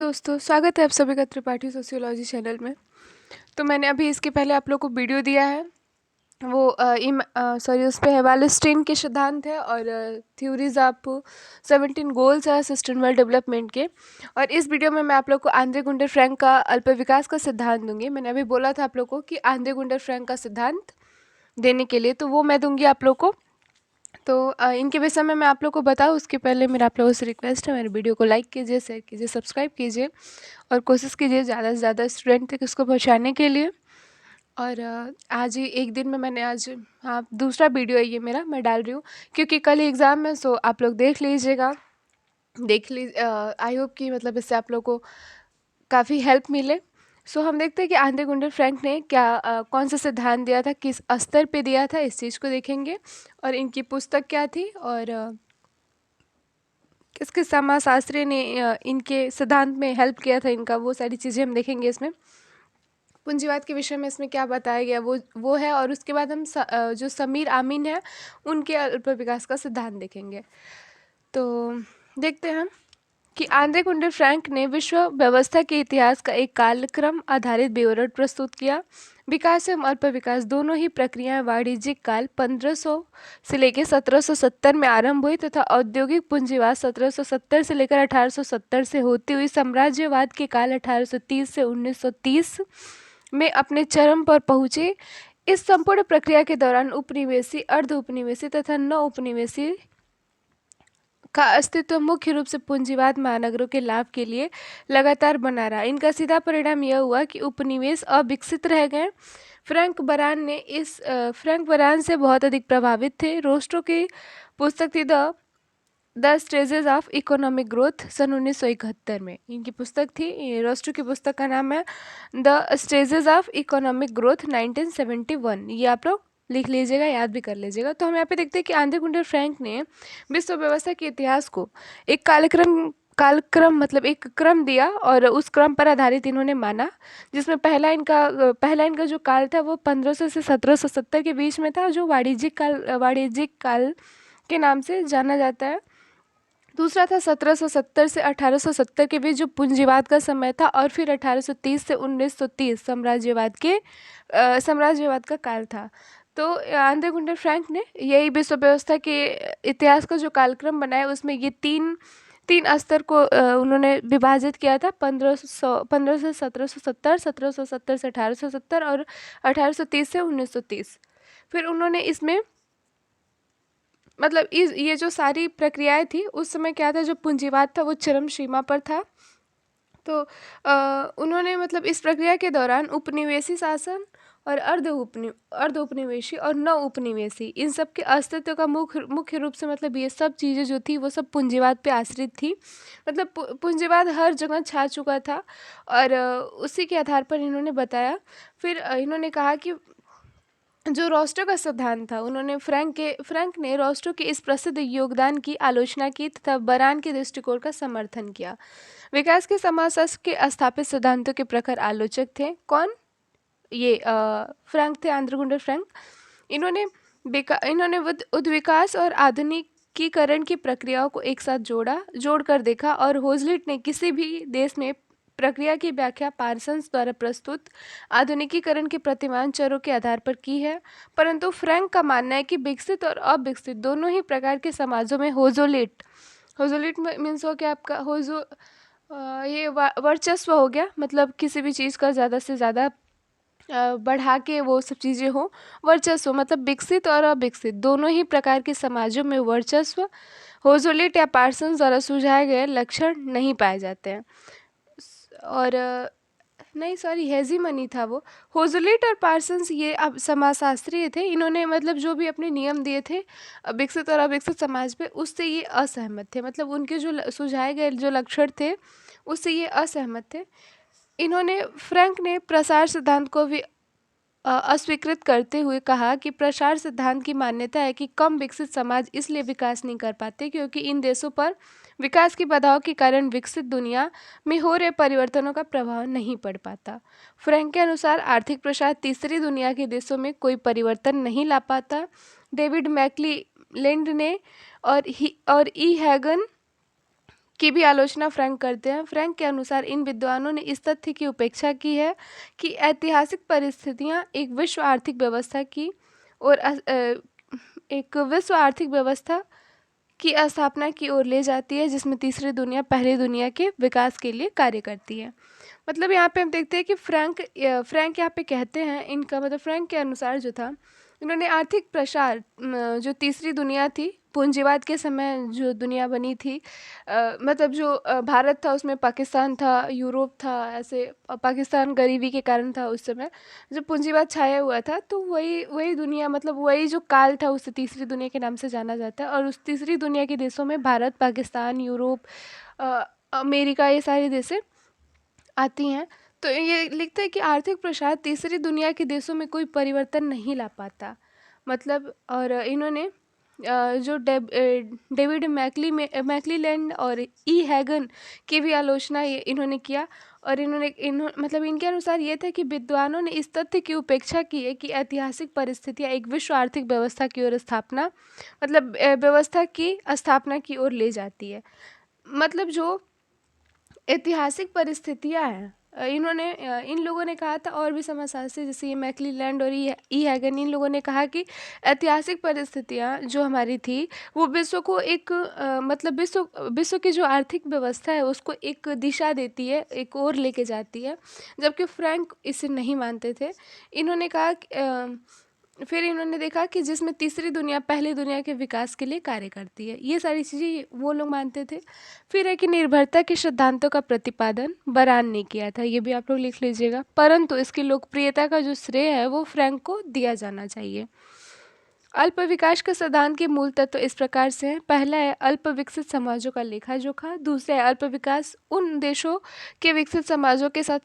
दोस्तों, स्वागत है आप सभी का त्रिपाठी सोशियोलॉजी चैनल में। तो मैंने अभी इसके पहले आप लोग को वीडियो दिया है। वो उस पे है वालेस्टाइन के सिद्धांत है और थ्योरीज ऑफ 17 गोल्स है सस्टेनेबल डेवलपमेंट के। और इस वीडियो में मैं आप लोग को आंद्रे गुंडर फ्रैंक का अल्प विकास का सिद्धांत दूंगी। मैंने अभी बोला था आप लोग को कि आंद्रे गुंडर फ्रैंक का सिद्धांत देने के लिए, तो वो मैं दूंगी आप लोग को। तो इनके विषय में मैं आप लोग को बताऊँ उसके पहले मेरा आप लोगों से रिक्वेस्ट है, मेरे वीडियो को लाइक कीजिए, शेयर कीजिए, सब्सक्राइब कीजिए और कोशिश कीजिए ज़्यादा से ज़्यादा स्टूडेंट तक इसको पहुंचाने के लिए। और आज ही एक दिन में मैंने आज हाँ दूसरा वीडियो है ये मेरा मैं डाल रही हूँ, क्योंकि कल ही एग्ज़ाम है। सो आप लोग देख लीजिएगा, आई होप कि मतलब इससे आप लोग को काफ़ी हेल्प मिले। सो हम देखते हैं कि आंद्रे गुंडर फ्रैंक ने कौन सा सिद्धांत दिया था, किस स्तर पे दिया था, इस चीज़ को देखेंगे। और इनकी पुस्तक क्या थी और किस किस समाजशास्त्री ने इनके सिद्धांत में हेल्प किया था इनका, वो सारी चीज़ें हम देखेंगे इसमें। पूंजीवाद के विषय में इसमें क्या बताया गया वो है। और उसके बाद हम जो समीर आमीन है उनके अल्प विकास का सिद्धांत देखेंगे। तो देखते हैं कि आंद्रे गुंडर फ्रैंक ने विश्व व्यवस्था के इतिहास का एक कालक्रम आधारित विवरण प्रस्तुत किया। विकास एवं अल्प विकास दोनों ही प्रक्रियाएं वाणिज्यिक काल 1500 से लेकर 1770 में आरंभ हुई तथा औद्योगिक पूंजीवाद 1770 से लेकर 1870 से होती हुई साम्राज्यवाद के काल 1830 से 1930 में अपने चरम पर पहुंचे। इस संपूर्ण प्रक्रिया के दौरान उपनिवेशी, अर्ध उपनिवेशी तथा न उपनिवेशी का अस्तित्व मुख्य रूप से पूंजीवाद महानगरों के लाभ के लिए लगातार बना रहा। इनका सीधा परिणाम यह हुआ कि उपनिवेश अविकसित रह गए। फ्रैंक बरान से बहुत अधिक प्रभावित थे। रोस्ट्रो की पुस्तक थी the stages of economic growth सन 1971 में इनकी पुस्तक थी। रोस्ट्रो की पुस्तक का नाम है the stages of economic growth 1971। ये आप लोग लिख लीजिएगा, याद भी कर लीजिएगा। तो हम यहाँ पे देखते हैं कि आंद्रे गुंडर फ्रैंक ने विश्व व्यवस्था के इतिहास को एक कालक्रम मतलब एक क्रम दिया और उस क्रम पर आधारित इन्होंने माना, जिसमें पहला इनका जो काल था वो 1500 से 1770 के बीच में था, जो वाणिज्यिक काल के नाम से जाना जाता है। दूसरा था 1770 से 1870 के बीच, जो पूंजीवाद का समय था। और फिर 1830 से 1930 साम्राज्यवाद का काल था। तो आंद्रे गुंडर फ्रैंक ने यही विश्व व्यवस्था के इतिहास का जो कालक्रम बनाया, उसमें ये तीन तीन स्तर को उन्होंने विभाजित किया था। 1500 से 1770, 1770 से 1870 और 1830 से 1930। फिर उन्होंने इसमें मतलब ये जो सारी प्रक्रियाएं थी उस समय क्या था, जो पूंजीवाद था वो चरम सीमा पर था। तो उन्होंने मतलब इस प्रक्रिया के दौरान उपनिवेशी शासन और अर्ध उपनिवेशी और न उपनिवेशी इन सब के अस्तित्व का मुख्य रूप से मतलब ये सब चीज़ें जो थी वो सब पूंजीवाद पे आश्रित थी। मतलब पूंजीवाद हर जगह छा चुका था और उसी के आधार पर इन्होंने बताया। फिर इन्होंने कहा कि जो रोस्टो का सिद्धांत था, फ्रैंक ने रोस्टो के इस प्रसिद्ध योगदान की आलोचना की तथा बरान के दृष्टिकोण का समर्थन किया। विकास के समाजशास्त्र के स्थापित सिद्धांतों के प्रखर आलोचक थे कौन? ये फ्रैंक थे, आंद्रे गुंडर फ्रैंक। इन्होंने उद्विकास और आधुनिकीकरण की प्रक्रियाओं को एक साथ जोड़कर देखा। और होजलिट ने किसी भी देश में प्रक्रिया की व्याख्या पार्सन्स द्वारा प्रस्तुत आधुनिकीकरण के प्रतिमान चरों के आधार पर की है। परंतु फ्रैंक का मानना है कि विकसित और अविकसित दोनों ही प्रकार के समाजों में होजोलिट मीन्स हो गया आपका ये वर्चस्व हो गया, मतलब किसी भी चीज़ का ज़्यादा से ज़्यादा बढ़ा के वो सब चीज़ें हो। वर्चस्व मतलब विकसित और अविकसित दोनों ही प्रकार के समाजों में वर्चस्व होजोलिट या पार्सन्स द्वारा सुझाए गए लक्षण नहीं पाए जाते हैं। और नहीं सॉरी हेजीमनी था वो। होजलिट और पार्सन्स ये अब समाजशास्त्री थे। इन्होंने मतलब जो भी अपने नियम दिए थे विकसित और अविकसित समाज पे, उससे ये असहमत थे। मतलब उनके जो सुझाए गए जो लक्षण थे उससे ये असहमत थे। फ्रैंक ने प्रसार सिद्धांत को भी अस्वीकृत करते हुए कहा कि प्रसार सिद्धांत की मान्यता है कि कम विकसित समाज इसलिए विकास नहीं कर पाते क्योंकि इन देशों पर विकास की बाधाओं के कारण विकसित दुनिया में हो रहे परिवर्तनों का प्रभाव नहीं पड़ पाता। फ्रैंक के अनुसार आर्थिक प्रसार तीसरी दुनिया के देशों में कोई परिवर्तन नहीं ला पाता। डेविड मैकली लैंड ने और ई हैगन की भी आलोचना फ्रैंक करते हैं। फ्रैंक के अनुसार इन विद्वानों ने इस तथ्य की उपेक्षा की है कि ऐतिहासिक परिस्थितियां एक विश्व आर्थिक व्यवस्था की और एक विश्व आर्थिक व्यवस्था की स्थापना की ओर ले जाती है, जिसमें तीसरी दुनिया पहली दुनिया के विकास के लिए कार्य करती है। मतलब यहाँ पे हम देखते हैं कि फ्रैंक यहाँ पे कहते हैं, इनका मतलब फ्रैंक के अनुसार जो था, इन्होंने आर्थिक प्रसार जो तीसरी दुनिया थी, पूंजीवाद के समय जो दुनिया बनी थी, मतलब जो भारत था उसमें पाकिस्तान था, यूरोप था, ऐसे पाकिस्तान गरीबी के कारण था उस समय जब पूंजीवाद छाया हुआ था, तो वही वही दुनिया, मतलब वही जो काल था उसे तीसरी दुनिया के नाम से जाना जाता है। और उस तीसरी दुनिया के देशों में भारत, पाकिस्तान, यूरोप, अ, अमेरिका, ये सारे देशें आती हैं। तो ये लिखता है कि आर्थिक प्रसार तीसरी दुनिया के देशों में कोई परिवर्तन नहीं ला पाता। मतलब और इन्होंने जो डेविड मैकलीलैंड और ई हैगन की भी आलोचना ये इन्होंने किया। और मतलब इनके अनुसार ये था कि विद्वानों ने इस तथ्य की उपेक्षा की है कि ऐतिहासिक परिस्थितियाँ एक विश्व आर्थिक व्यवस्था की ओर स्थापना, मतलब व्यवस्था की स्थापना की ओर ले जाती है। मतलब जो ऐतिहासिक परिस्थितियाँ हैं, इन्होंने इन लोगों ने कहा था, और भी समाजशास्त्री जैसे ये मैकलीलैंड और ई हैगन, इन लोगों ने कहा कि ऐतिहासिक परिस्थितियाँ जो हमारी थी वो विश्व को एक मतलब विश्व की जो आर्थिक व्यवस्था है उसको एक दिशा देती है, एक ओर लेके जाती है, जबकि फ्रैंक इसे नहीं मानते थे। इन्होंने कहा फिर इन्होंने देखा कि जिसमें तीसरी दुनिया पहली दुनिया के विकास के लिए कार्य करती है, ये सारी चीज़ें वो लोग मानते थे। फिर है कि निर्भरता के सिद्धांतों का प्रतिपादन बरान ने किया था, ये भी आप लोग लिख लीजिएगा, परंतु इसकी लोकप्रियता का जो श्रेय है वो फ्रैंक को दिया जाना चाहिए। अल्प विकास के सिद्धांत के मूल तत्व इस प्रकार से हैं। पहला है अल्प विकसित समाजों का लेखा जोखा। दूसरा है अल्प विकास उन देशों के विकसित समाजों के साथ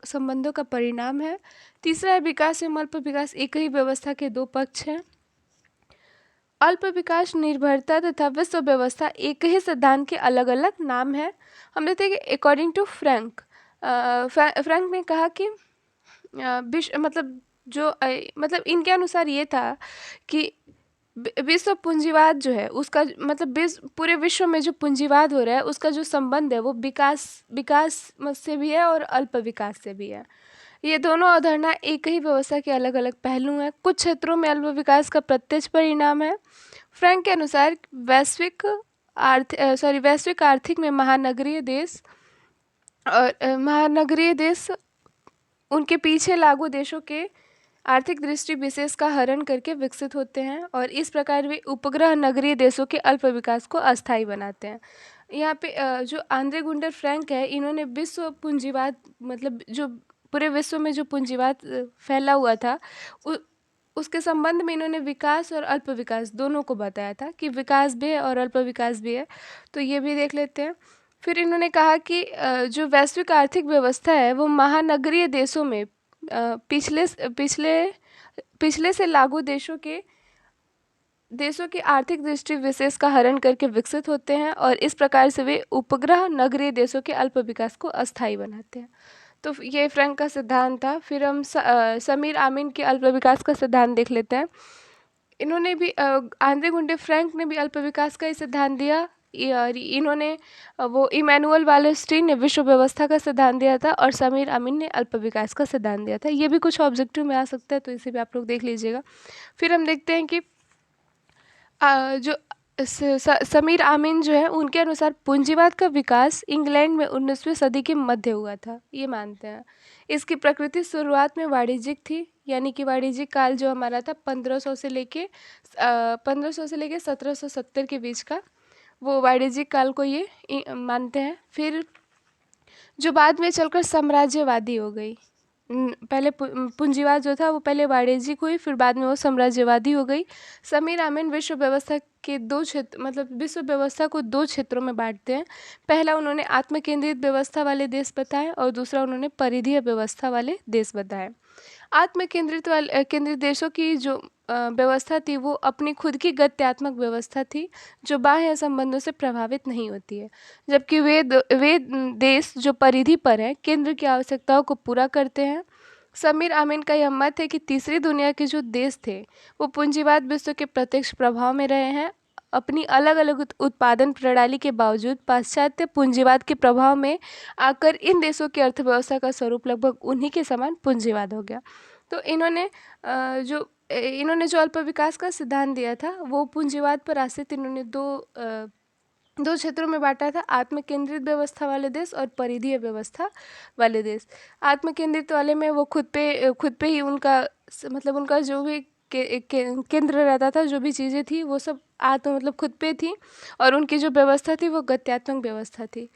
संबंधों का परिणाम है। तीसरा है विकास एवं अल्प विकास एक ही व्यवस्था के दो पक्ष हैं। अल्प विकास निर्भरता तथा विश्व व्यवस्था एक ही सिद्धांत के अलग अलग नाम है। हम देखते हैं कि अकॉर्डिंग टू फ्रैंक ने कहा कि विश्व मतलब जो मतलब इनके अनुसार ये था कि विश्व पूंजीवाद जो है उसका मतलब पूरे विश्व में जो पूंजीवाद हो रहा है उसका जो संबंध है वो विकास विकास से भी है और अल्प विकास से भी है। ये दोनों अवधारणा एक ही व्यवस्था के अलग अलग पहलू हैं। कुछ क्षेत्रों में अल्प विकास का प्रत्यक्ष परिणाम है। फ्रैंक के अनुसार वैश्विक आर्थिक में महानगरीय देश उनके पीछे लागू देशों के आर्थिक दृष्टि विशेष का हरण करके विकसित होते हैं और इस प्रकार वे उपग्रह नगरीय देशों के अल्प विकास को अस्थायी बनाते हैं। यहाँ पे जो आंद्रे गुंडर फ्रैंक है, इन्होंने विश्व पूंजीवाद मतलब जो पूरे विश्व में जो पूंजीवाद फैला हुआ था उसके संबंध में इन्होंने विकास और अल्प विकास दोनों को बताया था कि विकास भी है और अल्प विकास भी है। तो ये भी देख लेते हैं। फिर इन्होंने कहा कि जो वैश्विक आर्थिक व्यवस्था है वो महानगरीय देशों में पिछले पिछले पिछले से लागू देशों की आर्थिक दृष्टि विशेष का हरण करके विकसित होते हैं और इस प्रकार से वे उपग्रह नगरीय देशों के अल्प विकास को अस्थायी बनाते हैं। तो ये फ्रैंक का सिद्धांत था। फिर हम समीर आमीन के अल्प विकास का सिद्धांत देख लेते हैं। इन्होंने भी आंद्रे गुंडे फ्रैंक ने भी अल्प विकास का ही सिद्धांत दिया। इन्होंने वो इमैनुअल वालेस्टीन ने विश्व व्यवस्था का सिद्धांत दिया था और समीर अमीन ने अल्प विकास का सिद्धांत दिया था। ये भी कुछ ऑब्जेक्टिव में आ सकता है, तो इसे भी आप लोग देख लीजिएगा। फिर हम देखते हैं कि जो समीर आमीन जो है उनके अनुसार पूंजीवाद का विकास इंग्लैंड में 19वीं सदी के मध्य हुआ था, ये मानते हैं। इसकी प्रकृति शुरुआत में वाणिज्यिक थी, यानी कि वाणिज्यिक काल जो हमारा था 1500 से लेके 1770 के बीच का, वो वाणिज्यिक काल को ये मानते हैं। फिर जो बाद में चलकर साम्राज्यवादी हो गई, पहले पूंजीवाद जो था वो पहले वाणिज्यिक हुई, फिर बाद में वो साम्राज्यवादी हो गई। समीर आमीन विश्व व्यवस्था के दो क्षेत्र मतलब विश्व व्यवस्था को दो क्षेत्रों में बांटते हैं। पहला उन्होंने आत्म केंद्रित व्यवस्था वाले देश बताए और दूसरा उन्होंने परिधीय व्यवस्था वाले देश बताए। आत्म केंद्रित देशों की जो व्यवस्था थी वो अपनी खुद की गत्यात्मक व्यवस्था थी जो बाह्य संबंधों से प्रभावित नहीं होती है, जबकि वे देश जो परिधि पर हैं केंद्र की आवश्यकताओं को पूरा करते हैं। समीर आमीन का यह मत है कि तीसरी दुनिया के जो देश थे वो पूंजीवाद विश्व के प्रत्यक्ष प्रभाव में रहे हैं अपनी अलग अलग उत्पादन प्रणाली के बावजूद पाश्चात्य पूंजीवाद के प्रभाव में आकर इन देशों की अर्थव्यवस्था का स्वरूप लगभग उन्हीं के समान पूंजीवाद हो गया। तो इन्होंने जो अल्प विकास का सिद्धांत दिया था वो पूंजीवाद पर आश्रित इन्होंने दो क्षेत्रों में बांटा था, आत्म केंद्रित व्यवस्था वाले देश और परिधीय व्यवस्था वाले देश। आत्म केंद्रित वाले में वो खुद पे ही मतलब उनका जो भी केंद्र रहता था, जो भी चीज़ें थी वो सब मतलब खुद पे थी, और उनकी जो व्यवस्था थी वो गत्यात्मक व्यवस्था थी।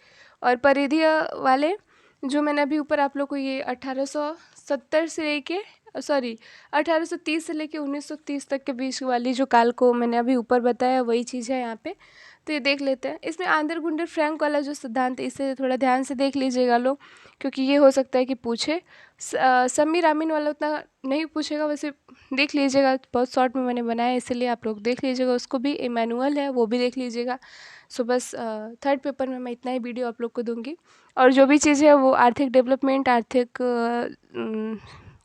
और परिधीय वाले जो मैंने अभी ऊपर आप लोग को ये 1870 से लेके 1830 से लेके 1930 तक के बीच वाली जो काल को मैंने अभी ऊपर बताया वही चीज़ है यहाँ पे। तो ये देख लेते हैं। इसमें आंदर गुंडर फ्रैंक वाला जो सिद्धांत है इसे थोड़ा ध्यान से देख लीजिएगा लोग, क्योंकि ये हो सकता है कि पूछे। समीर अमीन वाला उतना नहीं पूछेगा, वैसे देख लीजिएगा, बहुत शॉर्ट में मैंने बनाया है इसलिए आप लोग देख लीजिएगा उसको भी। इमैनुअल है वो भी देख लीजिएगा। सो बस थर्ड पेपर में मैं इतना ही वीडियो आप लोग को दूंगी, और जो भी चीज़ें है वो आर्थिक डेवलपमेंट, आर्थिक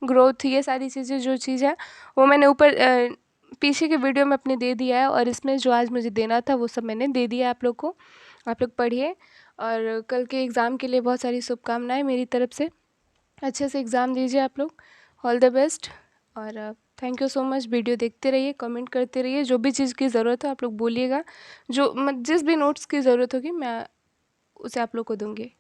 ग्रोथ, ये सारी चीज़ें जो चीज़ है वो मैंने ऊपर पीछे के वीडियो में अपने दे दिया है, और इसमें जो आज मुझे देना था वो सब मैंने दे दिया आप लोग को। आप लोग पढ़िए, और कल के एग्ज़ाम के लिए बहुत सारी शुभकामनाएं मेरी तरफ से। अच्छे से एग्ज़ाम दीजिए आप लोग। ऑल द बेस्ट, और thank you so much. Video देखते रहिए, कमेंट करते रहिए, जो भी चीज़ की ज़रूरत हो आप लोग बोलिएगा। जिस भी नोट्स की ज़रूरत होगी मैं उसे आप लोग को दूँगी।